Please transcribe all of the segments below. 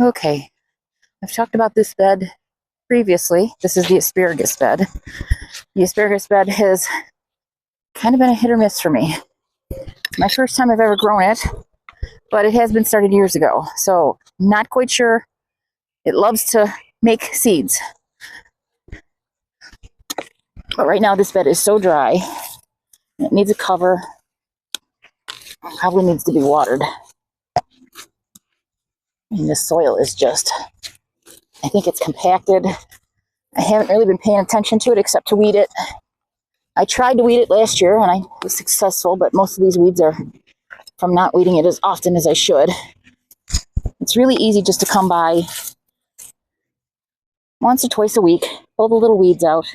Okay, I've talked about this bed previously. This is the asparagus bed. The asparagus bed has kind of been a hit or miss for me. It's my first time I've ever grown it, but it has been started years ago, so not quite sure. It loves to make seeds. But right now this bed is so dry, it needs a cover. It probably needs to be watered. And this soil is just, I think it's compacted. I haven't really been paying attention to it except to weed it. I tried to weed it last year and I was successful, but most of these weeds are from not weeding it as often as I should. It's really easy just to come by once or twice a week, pull the little weeds out,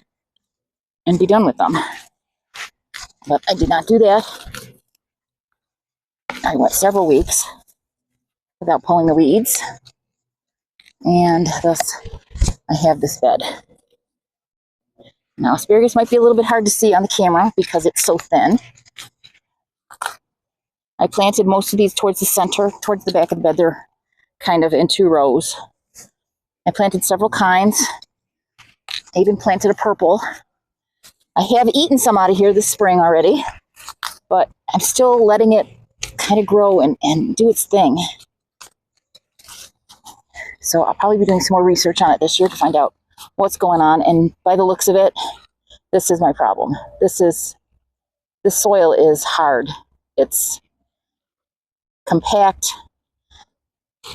and be done with them. But I did not do that. I went several weeks without pulling the weeds, and thus I have this bed. Now, asparagus might be a little bit hard to see on the camera because it's so thin. I planted most of these towards the center, towards the back of the bed. They're kind of in 2 rows. I planted several kinds. I even planted a purple. I have eaten some out of here this spring already, but I'm still letting it kind of grow and do its thing. So I'll probably be doing some more research on it this year to find out what's going on. And by the looks of it, this is my problem. This soil is hard. It's compact.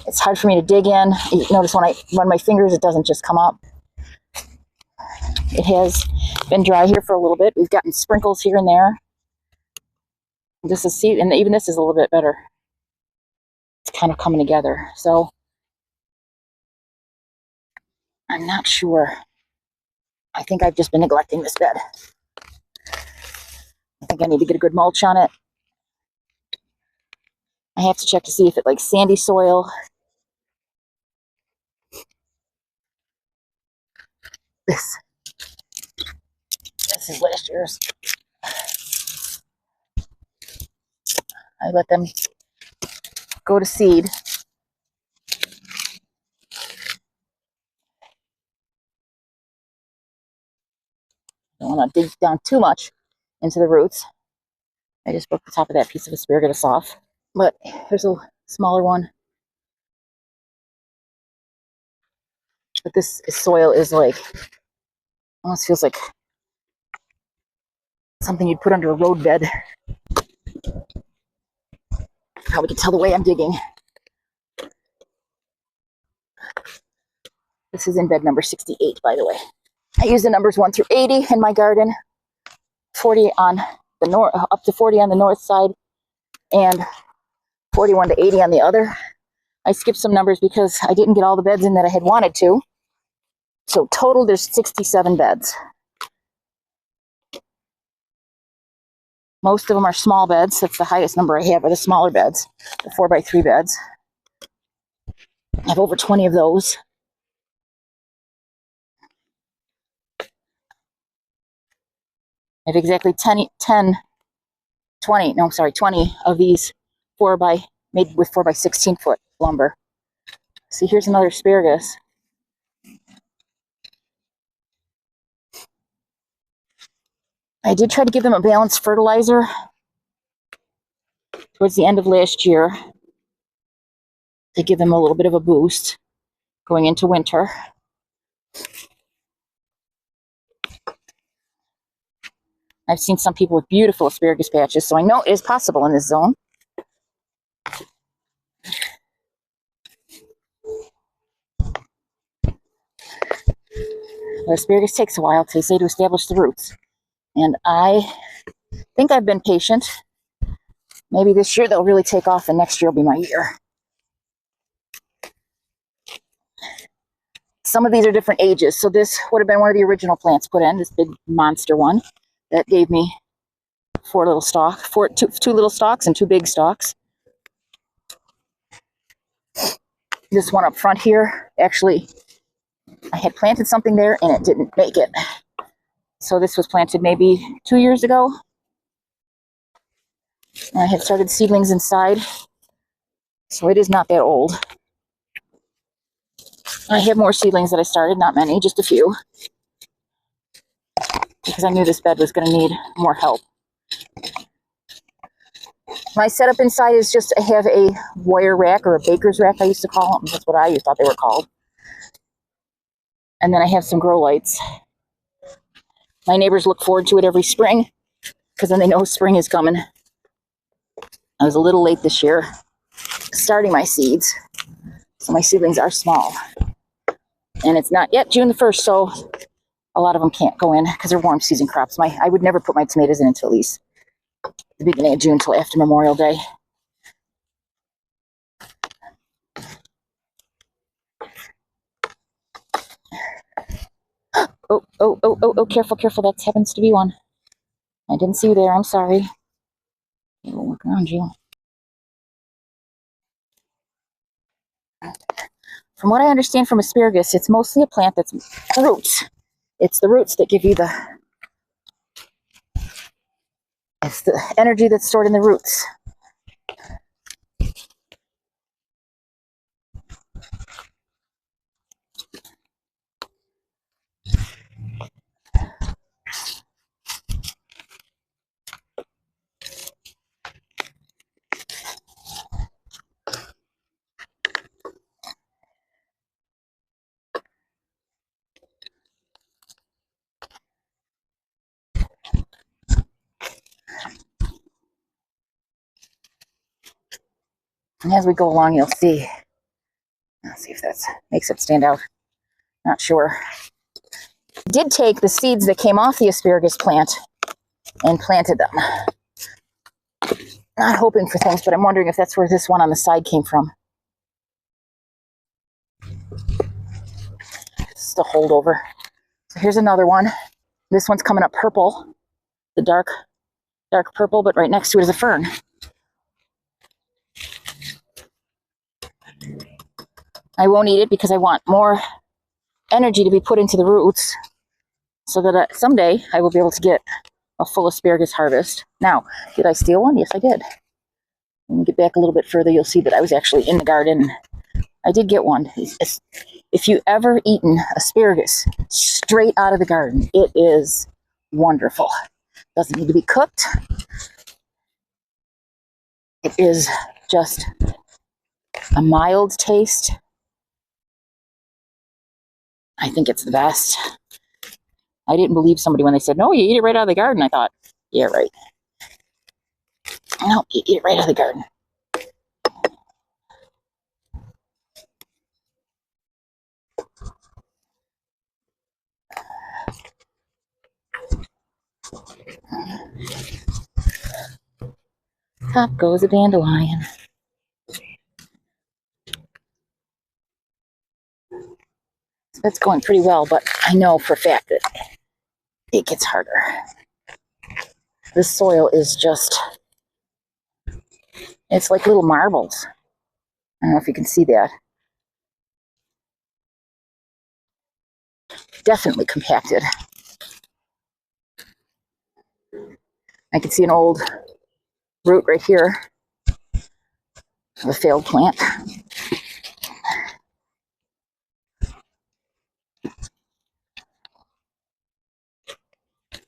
It's hard for me to dig in. You notice when I run my fingers, it doesn't just come up. It has been dry here for a little bit. We've gotten sprinkles here and there. This is seed, and even this is a little bit better. It's kind of coming together. So I'm not sure. I think I've just been neglecting this bed. I think I need to get a good mulch on it. I have to check to see if it likes sandy soil. This is last year's. I let them go to seed. Don't want to dig down too much into the roots. I just broke the top of that piece of asparagus off. But here's a smaller one. But this soil is like, almost feels like something you'd put under a road bed. Probably can tell the way I'm digging. This is in bed number 68, by the way. I use the numbers 1 through 80 in my garden. 40 on the north, up to 40 on the north side, and 41 to 80 on the other. I skipped some numbers because I didn't get all the beds in that I had wanted to. So total, there's 67 beds. Most of them are small beds. That's the highest number I have, are the smaller beds, the 4x3 beds. I have over 20 of those. I have exactly 20 of these made with 4x16 foot lumber. See, here's another asparagus. I did try to give them a balanced fertilizer towards the end of last year to give them a little bit of a boost going into winter. I've seen some people with beautiful asparagus patches, so I know it is possible in this zone. But asparagus takes a while, they say, to establish the roots. And I think I've been patient. Maybe this year they'll really take off and next year will be my year. Some of these are different ages. So this would have been one of the original plants put in, this big monster one that gave me 4 little stalks, two little stalks and 2 big stalks. This one up front here, actually, I had planted something there and it didn't make it. So this was planted maybe 2 years ago. And I had started seedlings inside. So it is not that old. I have more seedlings that I started, not many, just a few, because I knew this bed was going to need more help. My setup inside is just, I have a wire rack, or a baker's rack, I used to call them. That's what I thought they were called. And then I have some grow lights. My neighbors look forward to it every spring, because then they know spring is coming. I was a little late this year starting my seeds, so my seedlings are small. And it's not yet June the 1st, so a lot of them can't go in because they're warm season crops. I would never put my tomatoes in until at least the beginning of June, until after Memorial Day. Oh, careful, that happens to be one. I didn't see you there, I'm sorry. We'll look around you. From what I understand from asparagus, it's mostly a plant that's roots. It's the roots that give you it's the energy that's stored in the roots. And as we go along, you'll see. Let's see if that makes it stand out. Not sure. Did take the seeds that came off the asparagus plant and planted them. Not hoping for things, but I'm wondering if that's where this one on the side came from. Just a holdover. So here's another one. This one's coming up purple, the dark purple, but right next to it is a fern. I won't eat it because I want more energy to be put into the roots so that someday I will be able to get a full asparagus harvest. Now, did I steal one? Yes, I did. When we get back a little bit further, you'll see that I was actually in the garden. I did get one. If you ever eaten asparagus straight out of the garden, it is wonderful. Doesn't need to be cooked. It is just a mild taste. I think it's the best. I didn't believe somebody when they said, no, you eat it right out of the garden. I thought, yeah, right. No, you eat it right out of the garden. Up goes a dandelion. So that's going pretty well, but I know for a fact that it gets harder. This soil is just, it's like little marbles. I don't know if you can see that. Definitely compacted. I can see an old root right here of a failed plant.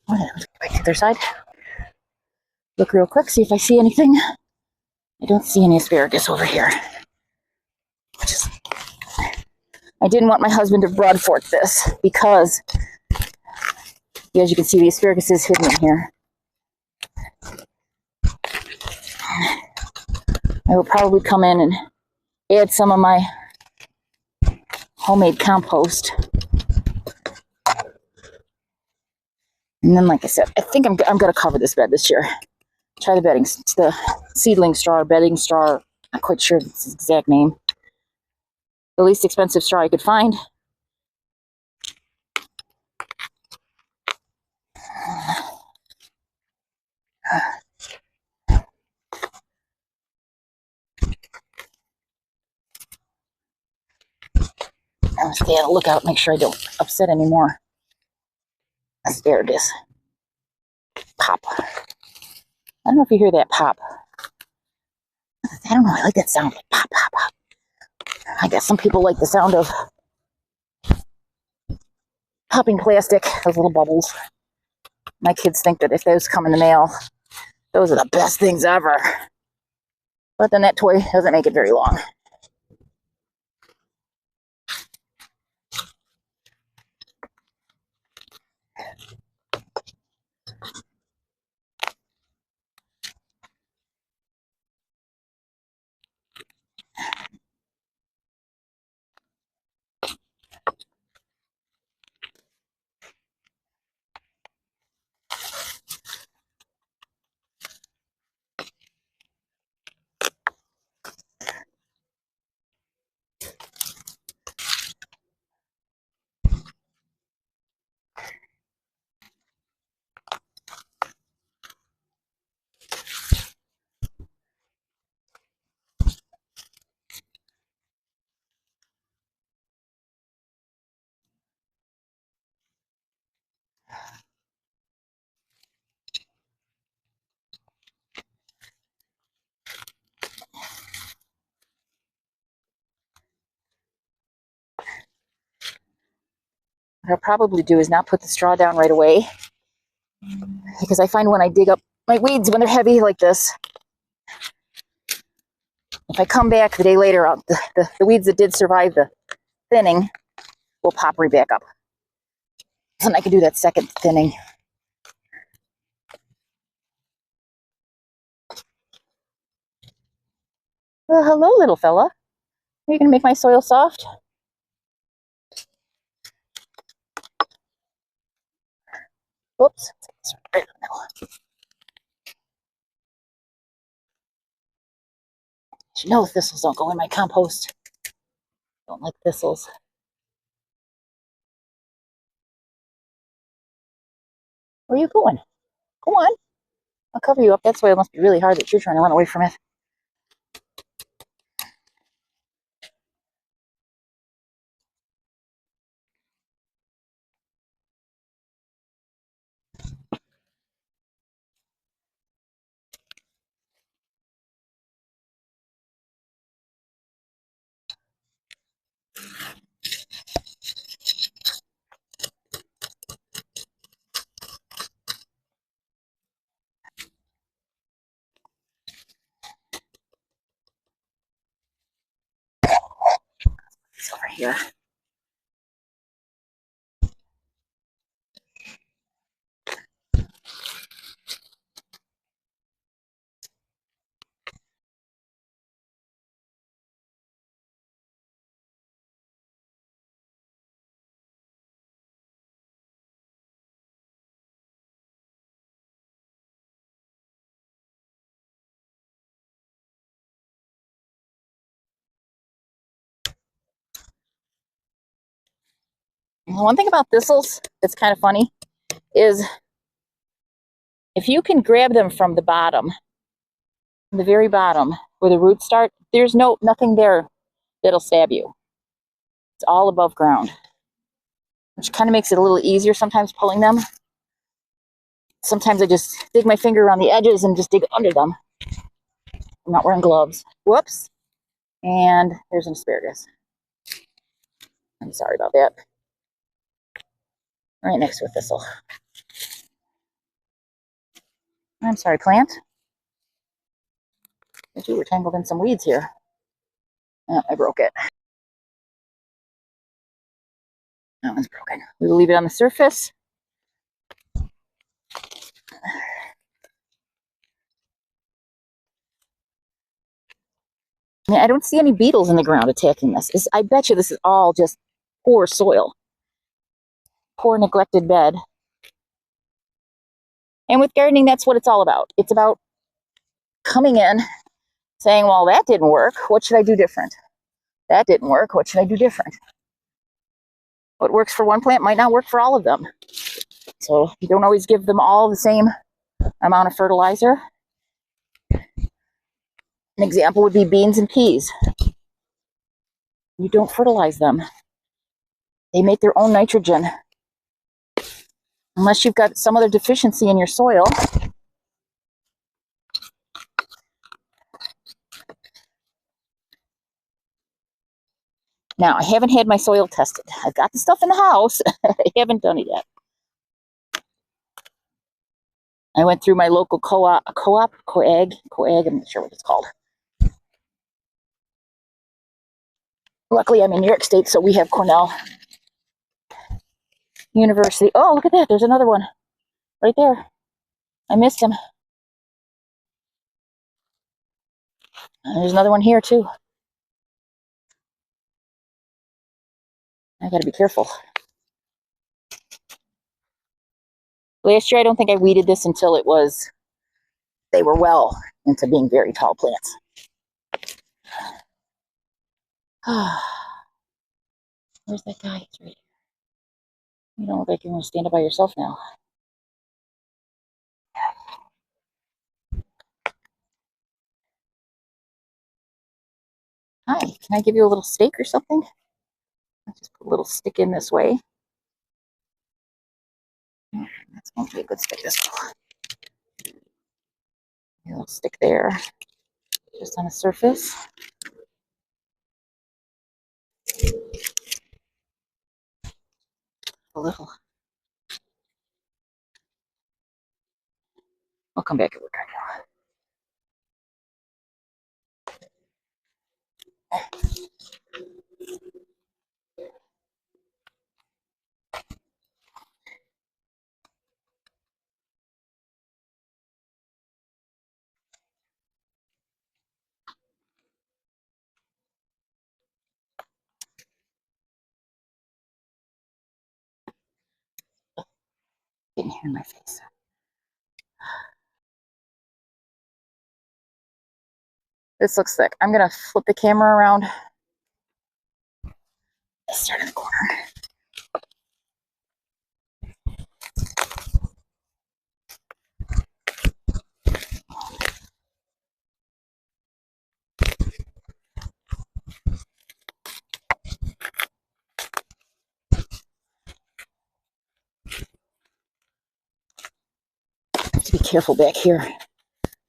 Let's get back to the other side. Look real quick, see if I see anything. I don't see any asparagus over here. I didn't want my husband to broad fork this because, as you can see, the asparagus is hidden in here. I will probably come in and add some of my homemade compost. And then, like I said, I think I'm going to cover this bed this year. Try the bedding, the seedling straw, bedding straw. Not quite sure its exact name. The least expensive straw I could find. I'm going to stay on the lookout, make sure I don't upset any more asparagus. Pop. I don't know if you hear that pop. I don't know, I like that sound, like pop, pop, pop. I guess some people like the sound of popping plastic, those little bubbles. My kids think that if those come in the mail, those are the best things ever. But then that toy doesn't make it very long. What I'll probably do is not put the straw down right away, because I find when I dig up my weeds when they're heavy like this, if I come back the day later, the weeds that did survive the thinning will pop right back up. And I can do that second thinning. Well, hello, little fella. Are you going to make my soil soft? Whoops. Right in the middle. You know thistles don't go in my compost. Don't like thistles. Where are you going? Go on. I'll cover you up. That's why it must be really hard that you're trying to run away from it. It's over here. One thing about thistles that's kind of funny is if you can grab them from the bottom, from the very bottom where the roots start, there's nothing there that'll stab you. It's all above ground, which kind of makes it a little easier sometimes pulling them. Sometimes I just dig my finger around the edges and just dig under them. I'm not wearing gloves. Whoops. And there's an asparagus. I'm sorry about that. Right next to a thistle. I'm sorry, plant. But you were tangled in some weeds here. Oh, I broke it. That one's broken. We will leave it on the surface. I don't see any beetles in the ground attacking this. I bet you this is all just poor soil. Poor neglected bed. And with gardening, that's what it's all about. It's about coming in, saying, well, that didn't work. What should I do different? That didn't work. What should I do different? What works for one plant might not work for all of them. So you don't always give them all the same amount of fertilizer. An example would be beans and peas. You don't fertilize them. They make their own nitrogen. Unless you've got some other deficiency in your soil. Now, I haven't had my soil tested. I've got the stuff in the house. I haven't done it yet. I went through my local coag, I'm not sure what it's called. Luckily, I'm in New York State, so we have Cornell University. Oh, look at that. There's another one right there. I missed him. And there's another one here, too. I got to be careful. Last year, I don't think I weeded this until they were well into being very tall plants. Where's that guy? He's right here. You don't look like you're going to stand up by yourself now. Hi, can I give you a little steak or something? I'll just put a little stick in this way. That's going to be a good stick this way. A little stick there, just on the surface. A little. I'll come back and work on getting hair in my face. This looks thick. I'm going to flip the camera around. Start in the corner. Have to be careful back here.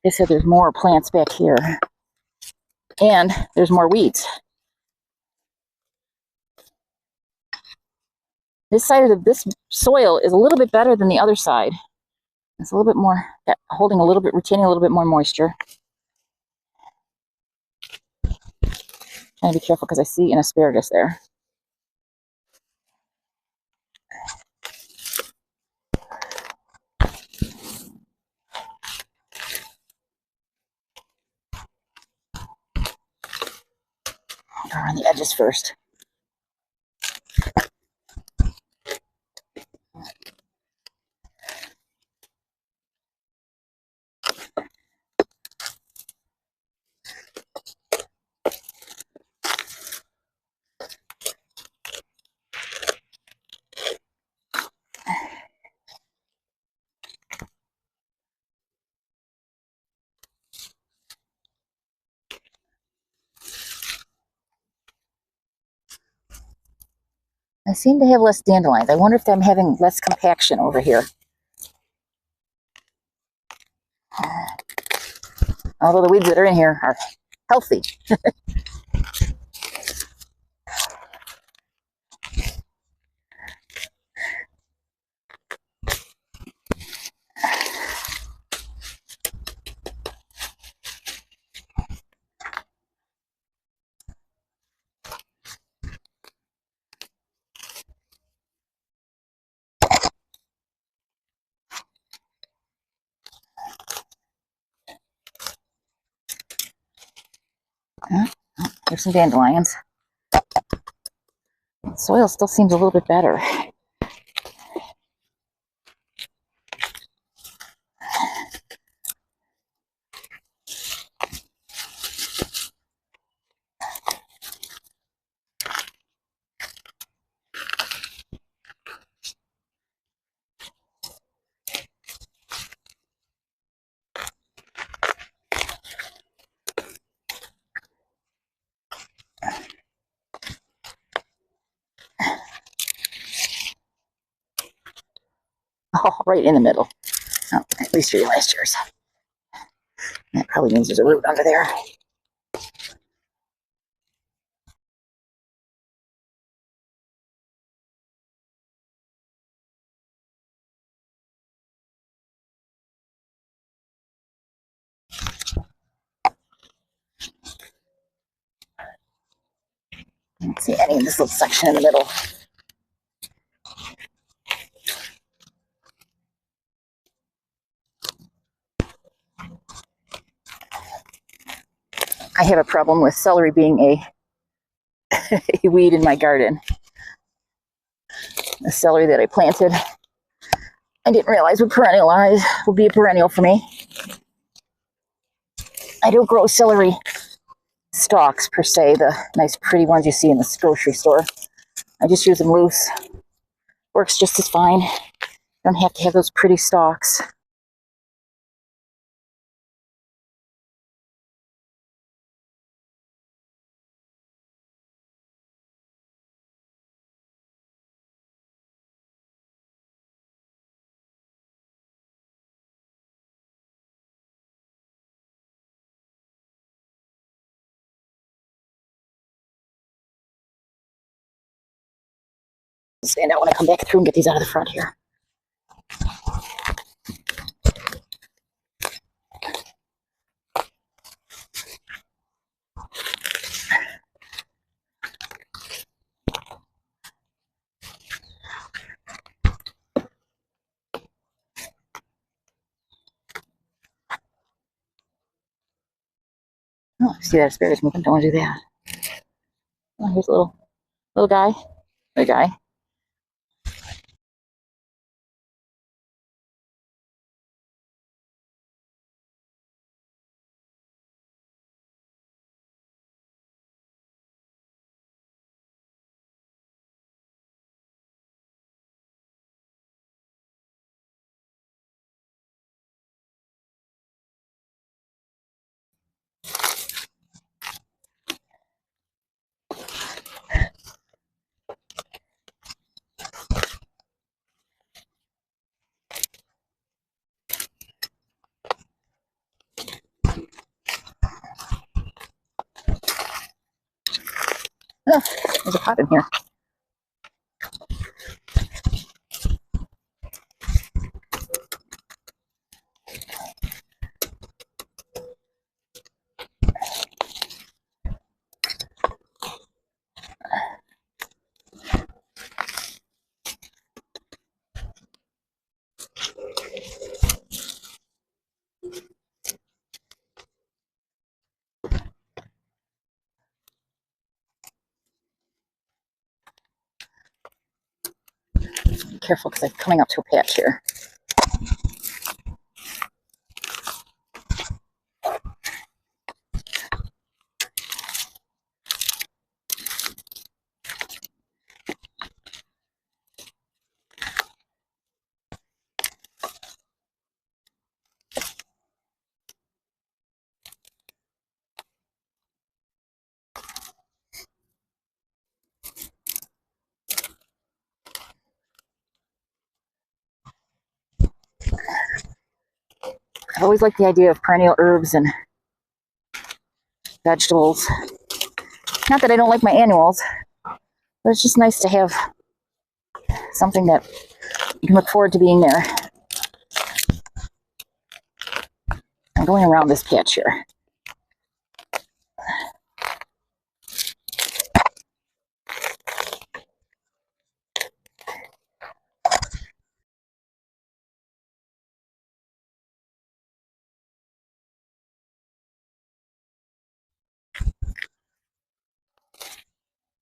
They said there's more plants back here. And there's more weeds. This side of this soil is a little bit better than the other side. It's a little bit more, retaining a little bit more moisture. Trying to be careful because I see an asparagus there. I'll go around the edges first. I seem to have less dandelions. I wonder if I'm having less compaction over here. Although the weeds that are in here are healthy. There's some dandelions. The soil still seems a little bit better. Oh, right in the middle. Oh, at least you realized yours. That probably means there's a root under there. I don't see any in this little section in the middle. I have a problem with celery being a weed in my garden. The celery that I planted, I didn't realize would be a perennial for me. I don't grow celery stalks per se, the nice pretty ones you see in the grocery store. I just use them loose. Works just as fine. Don't have to have those pretty stalks. Stand out when I come back through and get these out of the front here. Oh, see that asparagus moving? Don't want to do that. Oh, here's a little guy. Big guy. Oh, there's a pot in here. Be careful because I'm coming up to a patch here. I've always liked the idea of perennial herbs and vegetables. Not that I don't like my annuals, but it's just nice to have something that you can look forward to being there. I'm going around this patch here.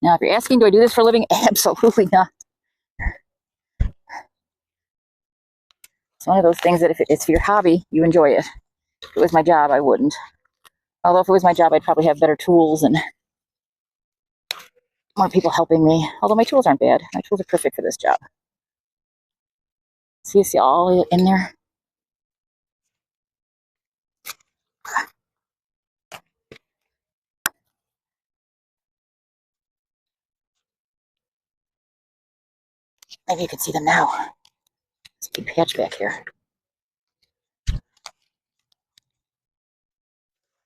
Now, if you're asking, do I do this for a living? Absolutely not. It's one of those things that if it's for your hobby, you enjoy it. If it was my job, I wouldn't. Although if it was my job, I'd probably have better tools and more people helping me. Although my tools aren't bad. My tools are perfect for this job. See all in there? Maybe you can see them now. There's a big patch back here.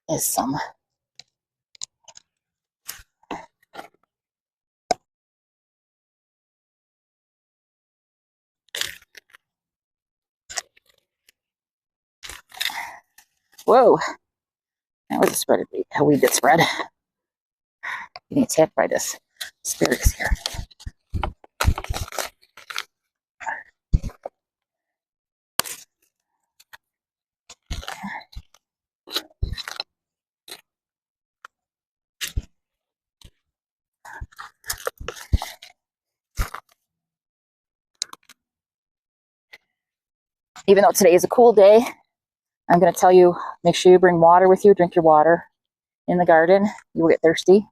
Is some. Whoa. That was a weed that spread. Getting attacked by this asparagus here. Even though today is a cool day, I'm going to tell you, make sure you bring water with you. Drink your water in the garden. You will get thirsty.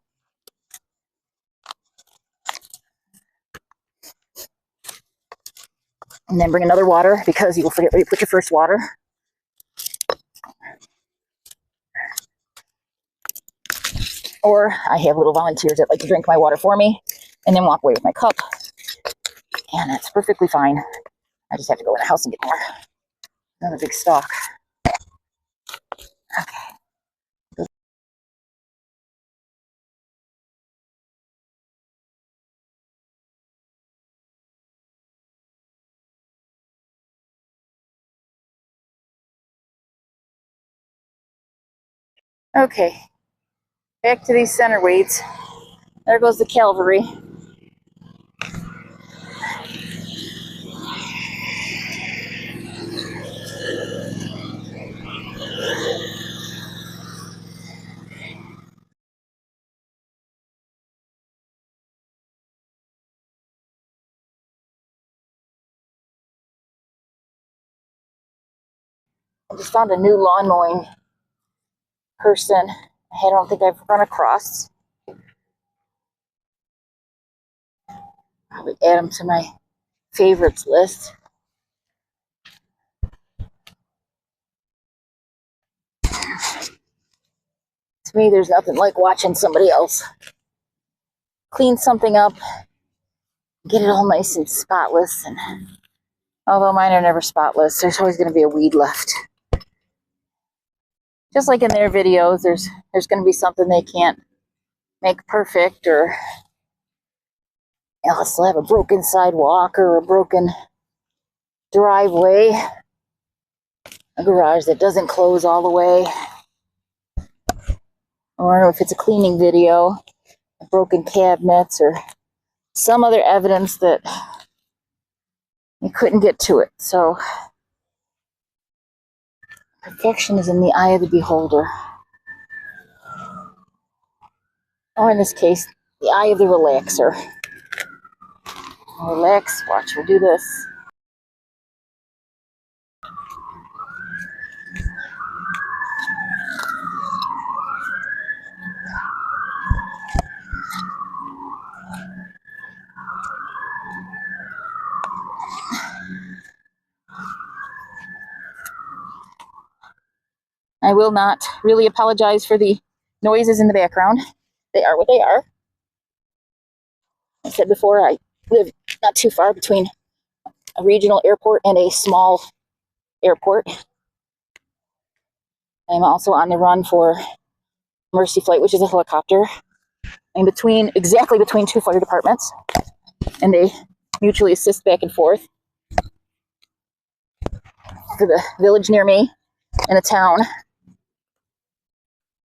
And then bring another water because you will forget where you put your first water. Or I have little volunteers that like to drink my water for me and then walk away with my cup. And that's perfectly fine. I just have to go in the house and get more. Another big stalk. Okay. Okay. Back to these center weeds. There goes the Calvary. I just found a new lawn mowing person I don't think I've run across. Probably add them to my favorites list. To me, there's nothing like watching somebody else clean something up, get it all nice and spotless. And although mine are never spotless, there's always going to be a weed left. Just like in their videos, there's going to be something they can't make perfect, or else they'll have a broken sidewalk or a broken driveway, a garage that doesn't close all the way, or if it's a cleaning video, broken cabinets or some other evidence that you couldn't get to it. So perfection is in the eye of the beholder, or in this case, the eye of the relaxer. Relax, watch her do this. I will not really apologize for the noises in the background. They are what they are. I said before, I live not too far between a regional airport and a small airport. I'm also on the run for Mercy Flight, which is a helicopter. I'm exactly between two fire departments, and they mutually assist back and forth. For the village near me and the town,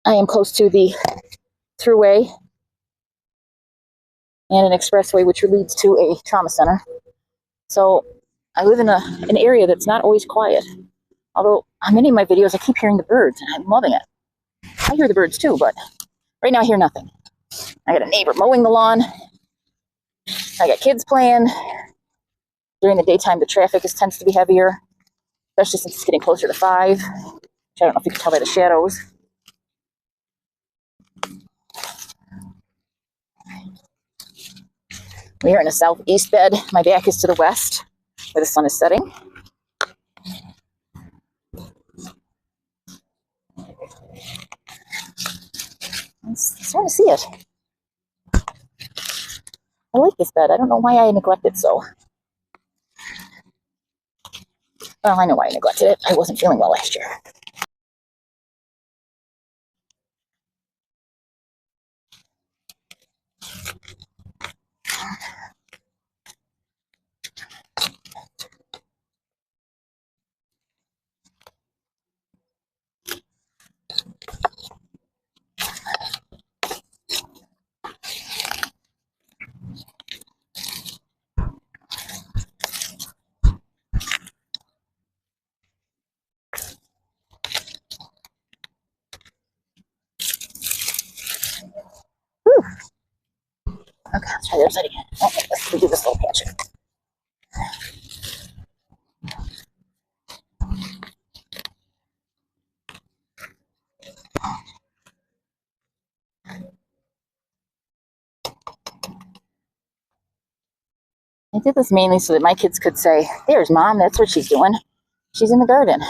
I am close to the thruway and an expressway which leads to a trauma center. So I live in an area that's not always quiet. Although on many of my videos I keep hearing the birds and I'm loving it. I hear the birds too, but right now I hear nothing. I got a neighbor mowing the lawn. I got kids playing. During the daytime the traffic tends to be heavier, especially since it's getting closer to 5, which I don't know if you can tell by the shadows. We are in a southeast bed. My back is to the west, where the sun is setting. I'm starting to see it. I like this bed. I don't know why I neglect it so. Well, I know why I neglected it. I wasn't feeling well last year. There's Eddie. Okay, let's do this little patch. I did this mainly so that my kids could say, there's Mom, that's what she's doing. She's in the garden.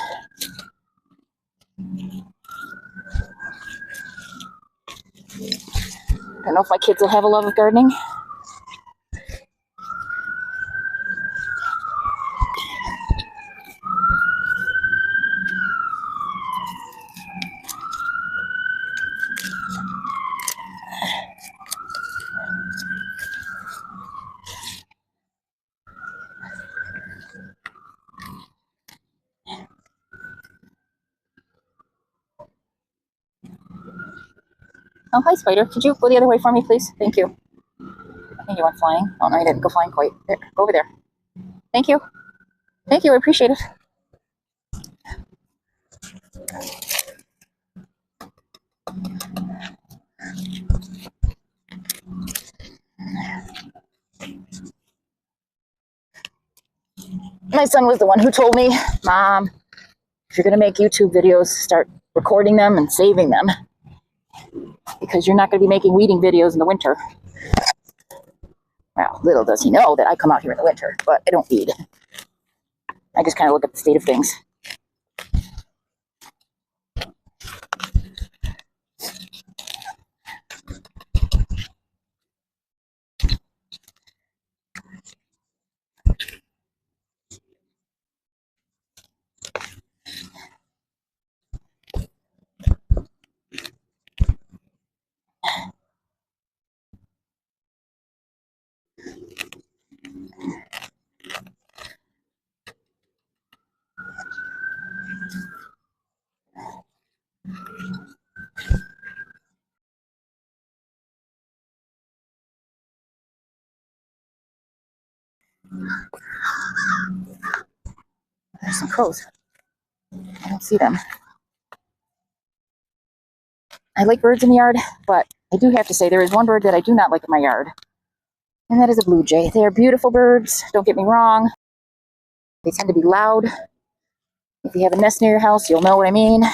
I don't know if my kids will have a love of gardening. Oh, hi, Spider. Could you go the other way for me, please? Thank you. I think you went flying. Oh, no, you didn't go flying quite. There, go over there. Thank you. Thank you. I appreciate it. My son was the one who told me, Mom, if you're going to make YouTube videos, start recording them and saving them, because you're not going to be making weeding videos in the winter. Well, little does he know that I come out here in the winter, but I don't weed. I just kind of look at the state of things. There's some crows. I don't see them. I like birds in the yard, but I do have to say there is one bird that I do not like in my yard, and that is a blue jay. They are beautiful birds, don't get me wrong. They tend to be loud. If you have a nest near your house, you'll know what I mean.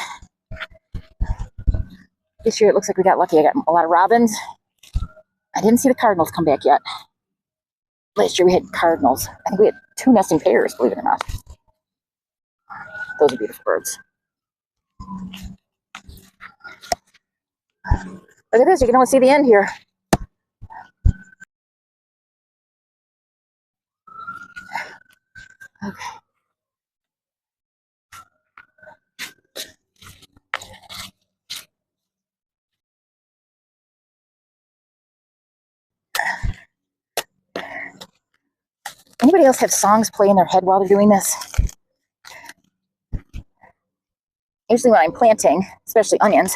This year it looks like we got lucky. I got a lot of robins. I didn't see the cardinals come back yet. Last year we had cardinals. I think we had 2 nesting pairs, believe it or not. Those are beautiful birds. Look at this, you can almost see the end here. Okay. Anybody else have songs play in their head while they're doing this? Usually when I'm planting, especially onions,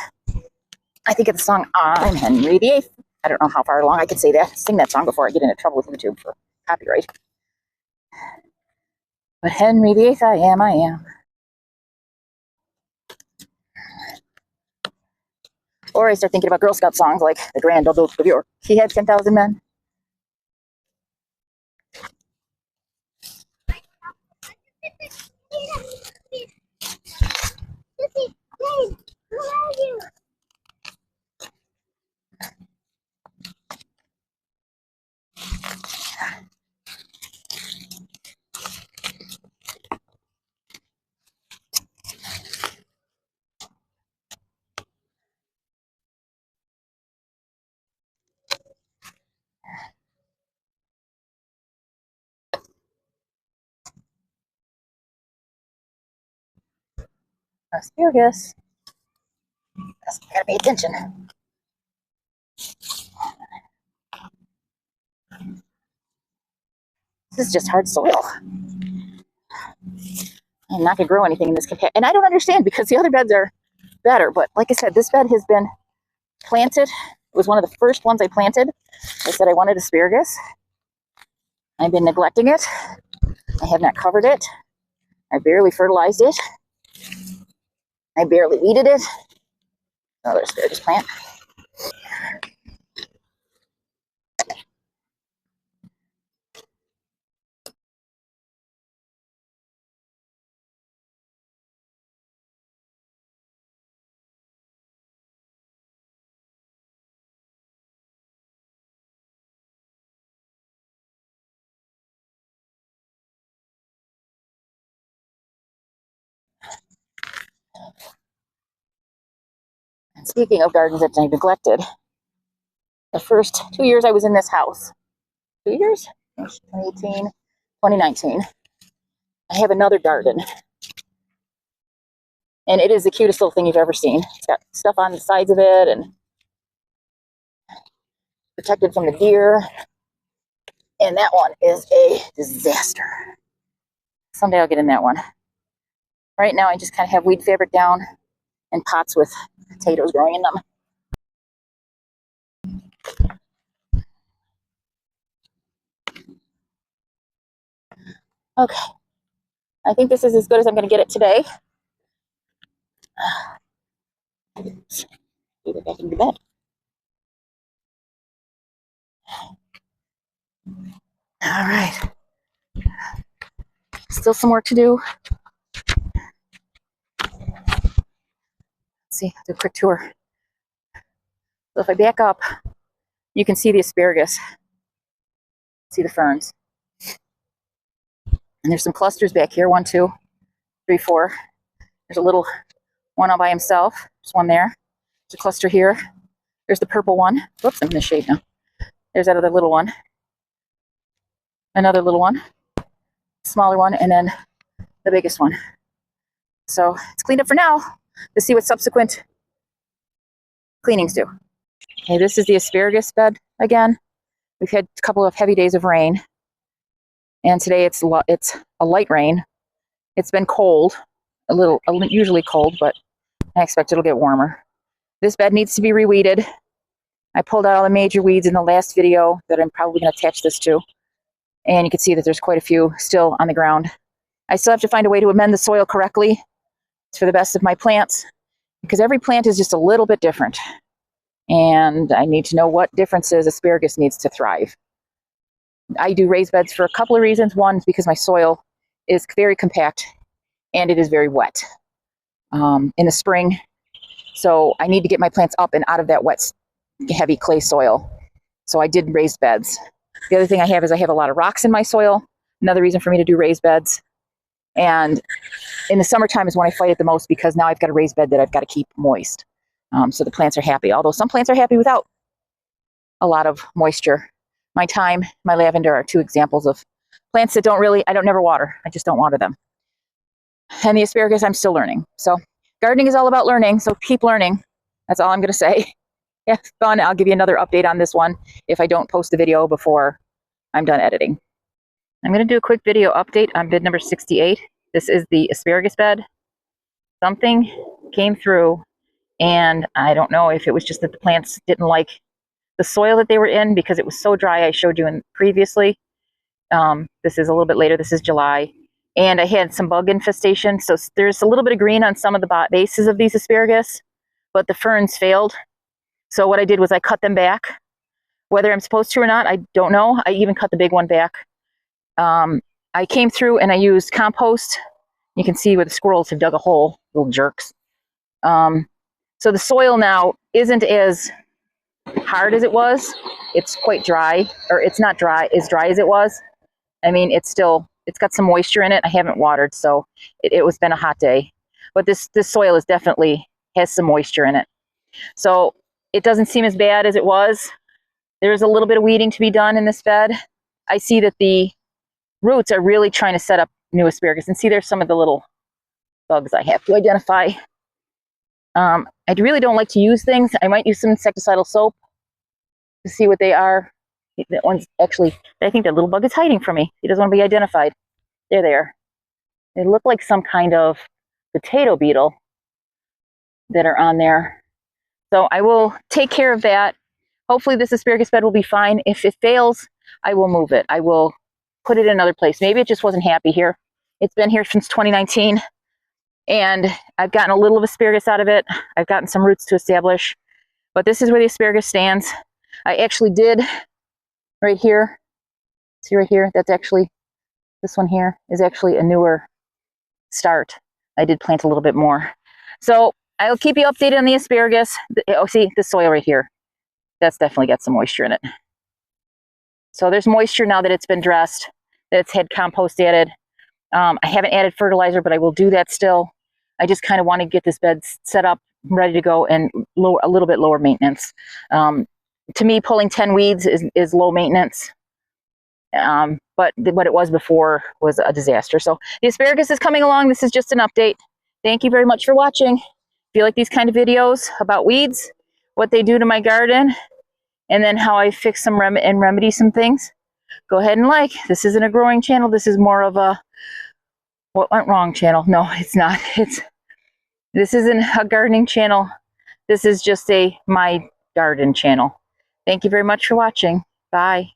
I think of the song I'm Henry VIII. I don't know how far along I could say that, sing that song before I get into trouble with YouTube for copyright. But Henry VIII, I am. Or I start thinking about Girl Scout songs like the Grand Old Duke of York. He had 10,000 men. Asparagus. Gotta pay attention. This is just hard soil. I'm not gonna grow anything in this compact. And I don't understand because the other beds are better. But like I said, this bed has been planted. It was one of the first ones I planted. I said I wanted asparagus. I've been neglecting it. I have not covered it. I barely fertilized it. I barely weeded it. Another asparagus plant. Speaking of gardens that I neglected, the first 2 years I was in this house, 2 years? 2018, 2019. I have another garden. And it is the cutest little thing you've ever seen. It's got stuff on the sides of it and protected from the deer. And that one is a disaster. Someday I'll get in that one. Right now I just kind of have weed fabric down and pots with potatoes growing in them. Okay. I think this is as good as I'm going to get it today. Oops. Get back into bed. All right. Still some work to do. Let's see, do a quick tour. So if I back up, you can see the asparagus. See the ferns. And there's some clusters back here. 1, 2, 3, 4. There's a little one all by himself. There's one there. There's a cluster here. There's the purple one. Whoops, I'm in the shade now. There's that other little one. Another little one. Smaller one, and then the biggest one. So it's cleaned up for now. Let's see what subsequent cleanings do. Okay, this is the asparagus bed again. We've had a couple of heavy days of rain. And today it's a light rain. It's been cold, usually cold, but I expect it'll get warmer. This bed needs to be reweeded. I pulled out all the major weeds in the last video that I'm probably going to attach this to. And you can see that there's quite a few still on the ground. I still have to find a way to amend the soil correctly. It's for the best of my plants, because every plant is just a little bit different. And I need to know what differences asparagus needs to thrive. I do raised beds for a couple of reasons. One is because my soil is very compact and it is very wet in the spring. So I need to get my plants up and out of that wet, heavy clay soil. So I did raised beds. The other thing I have is I have a lot of rocks in my soil. Another reason for me to do raised beds. And in the summertime is when I fight it the most, because now I've got a raised bed that I've got to keep moist. So the plants are happy. Although some plants are happy without a lot of moisture. My thyme, my lavender are two examples of plants that I don't never water. I just don't water them. And the asparagus, I'm still learning. So gardening is all about learning. So keep learning. That's all I'm going to say. Yeah, fun. I'll give you another update on this one if I don't post the video before I'm done editing. I'm going to do a quick video update on bed number 68. This is the asparagus bed. Something came through, and I don't know if it was just that the plants didn't like the soil that they were in because it was so dry. I showed you previously. This is a little bit later. This is July. And I had some bug infestation. So there's a little bit of green on some of the bases of these asparagus, but the ferns failed. So what I did was I cut them back. Whether I'm supposed to or not, I don't know. I even cut the big one back. I came through and I used compost. You can see where the squirrels have dug a hole, little jerks. So the soil now isn't as hard as it was. It's quite dry, or it's not as dry as it was. I mean, it's got some moisture in it. I haven't watered, so it was been a hot day. But this soil is definitely has some moisture in it. So it doesn't seem as bad as it was. There's a little bit of weeding to be done in this bed. I see that the roots are really trying to set up new asparagus. And see, there's some of the little bugs I have to identify. I really don't like to use things. I might use some insecticidal soap to see what they are. That one's actually, I think that little bug is hiding from me. He doesn't want to be identified. There they are. They look like some kind of potato beetle that are on there. So I will take care of that. Hopefully this asparagus bed will be fine. If it fails, I will move it. I will put it in another place. Maybe it just wasn't happy here. It's been here since 2019. And I've gotten a little of asparagus out of it. I've gotten some roots to establish. But this is where the asparagus stands. I actually did right here. See right here? That's actually, this one here is actually a newer start. I did plant a little bit more. So I'll keep you updated on the asparagus. Oh, see, the soil right here. That's definitely got some moisture in it. So there's moisture now that it's been dressed, that it's had compost added. I haven't added fertilizer, but I will do that still. I just kind of want to get this bed set up ready to go and a little bit lower maintenance. To me, pulling 10 weeds is low maintenance. But what it was before was a disaster. So the asparagus is coming along. This is just an update. Thank you very much for watching. If you like these kind of videos about weeds, what they do to my garden, and then how I fix some and remedy some things, go ahead and like. This isn't a growing channel. This is more of a what went wrong channel. No, it's not. This isn't a gardening channel. This is just my garden channel. Thank you very much for watching. Bye.